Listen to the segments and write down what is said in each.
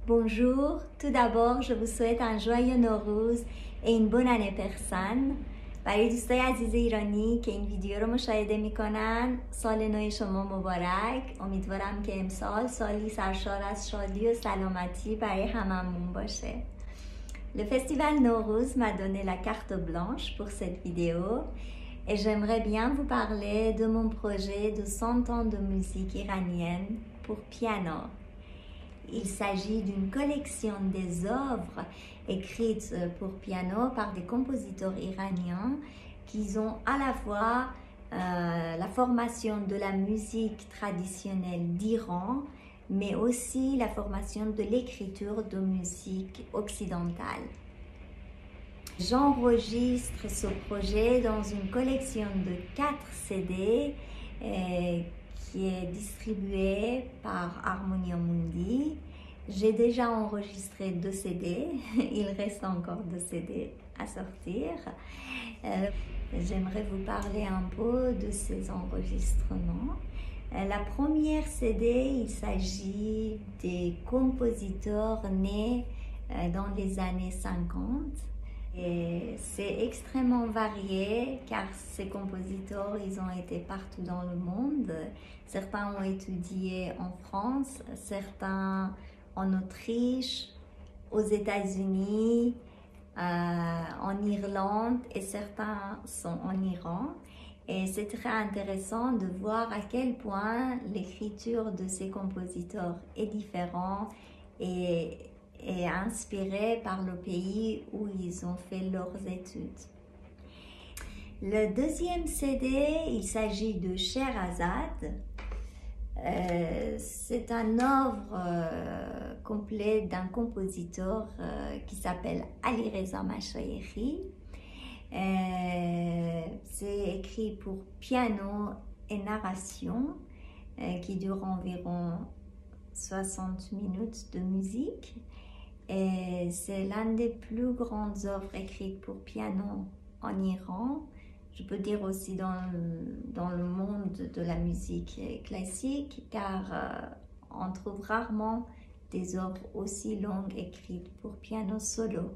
Bonjour, tout d'abord je vous souhaite un joyeux نوروز و این bonne année persane. برای دوستای عزیز ایرانی که این ویدیو رو مشاهده میکنن سال نو شما مبارک. امیدوارم که امسال سالی سرشار از شادی و سلامتی برای هممون باشه. Le festival Nowruz m'a donné la carte blanche pour cette vidéo et j'aimerais bien vous parler de mon projet de 100 ans de musique iranienne pour piano. Il s'agit d'une collection des œuvres écrites pour piano par des compositeurs iraniens qui ont à la fois la formation de la musique traditionnelle d'Iran, mais aussi la formation de l'écriture de musique occidentale. J'enregistre ce projet dans une collection de 4 CD qui est distribuée par Harmonia Mundi. J'ai déjà enregistré 2 CD, il reste encore 2 CD à sortir. J'aimerais vous parler un peu de ces enregistrements. La première CD, il s'agit des compositeurs nés dans les années 50. Et c'est extrêmement varié car ces compositeurs, ils ont été partout dans le monde. Certains ont étudié en France, certains en Autriche, aux États-Unis, en Irlande et certains sont en Iran. Et c'est très intéressant de voir à quel point l'écriture de ces compositeurs est différente et inspirée par le pays où ils ont fait leurs études. Le deuxième CD, il s'agit de Sherazade. C'est un œuvre complète d'un compositeur qui s'appelle Ali Reza Mashayekhi. C'est écrit pour piano et narration qui dure environ 60 minutes de musique. Et c'est l'une des plus grandes œuvres écrites pour piano en Iran. Je peux dire aussi dans le monde de la musique classique, car on trouve rarement des œuvres aussi longues écrites pour piano solo.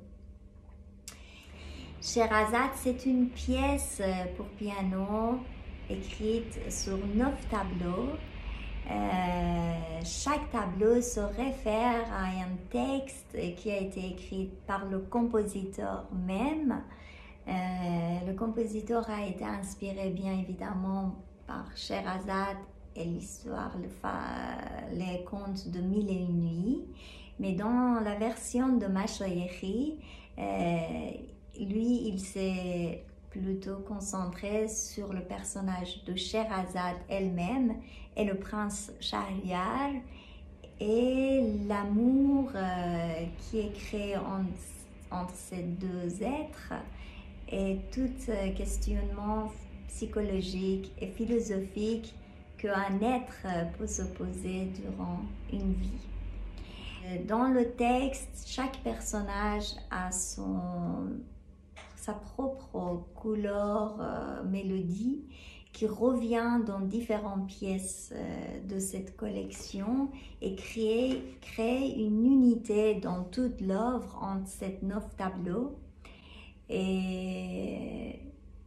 Sherazade, c'est une pièce pour piano écrite sur 9 tableaux. Chaque tableau se réfère à un texte qui a été écrit par le compositeur même. Le compositeur a été inspiré bien évidemment par Sherazade et l'histoire, les contes de Mille et une nuits. Mais dans la version de Mashayekhi, lui, il s'est plutôt concentré sur le personnage de Sherazade elle-même et le prince Shahryar et l'amour qui est créé entre ces deux êtres et tout questionnement psychologique et philosophique qu'un être peut se poser durant une vie. Dans le texte, chaque personnage a sa propre couleur, mélodie qui revient dans différentes pièces de cette collection et crée une unité dans toute l'œuvre entre ces 9 tableaux. Et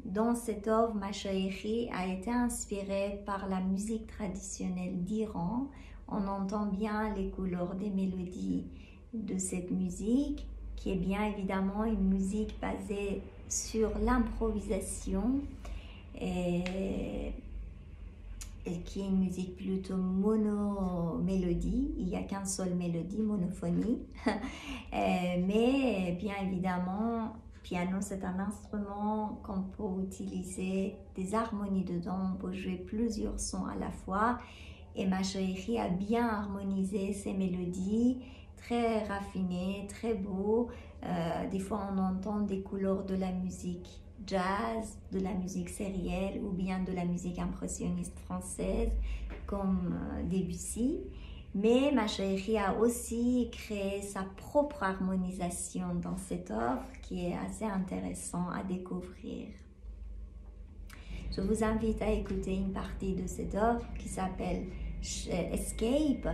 dans cette œuvre, Mashayekhi a été inspiré par la musique traditionnelle d'Iran. On entend bien les couleurs des mélodies de cette musique, qui est bien évidemment une musique basée sur l'improvisation et qui est une musique plutôt monomélodie. Il n'y a qu'une seule mélodie, monophonie. Mais bien évidemment, piano c'est un instrument qu'on peut utiliser des harmonies dedans, on peut jouer plusieurs sons à la fois. Et Mashayekhi a bien harmonisé ces mélodies, très raffinées, très beaux. Des fois on entend des couleurs de la musique jazz, de la musique sérielle ou bien de la musique impressionniste française comme Debussy. Mais Mashayekhi a aussi créé sa propre harmonisation dans cette œuvre qui est assez intéressant à découvrir. Je vous invite à écouter une partie de cette œuvre qui s'appelle Escape.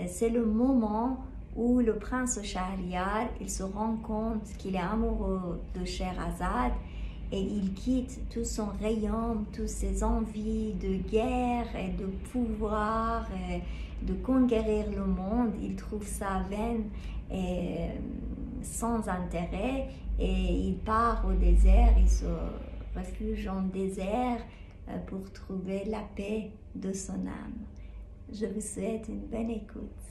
C'est le moment où le prince Shahryar, il se rend compte qu'il est amoureux de Scheherazade et il quitte tout son royaume, toutes ses envies de guerre et de pouvoir, et de conquérir le monde. Il trouve ça vain et sans intérêt et il part au désert, il se refuge en désert pour trouver la paix de son âme. Je vous souhaite une bonne écoute.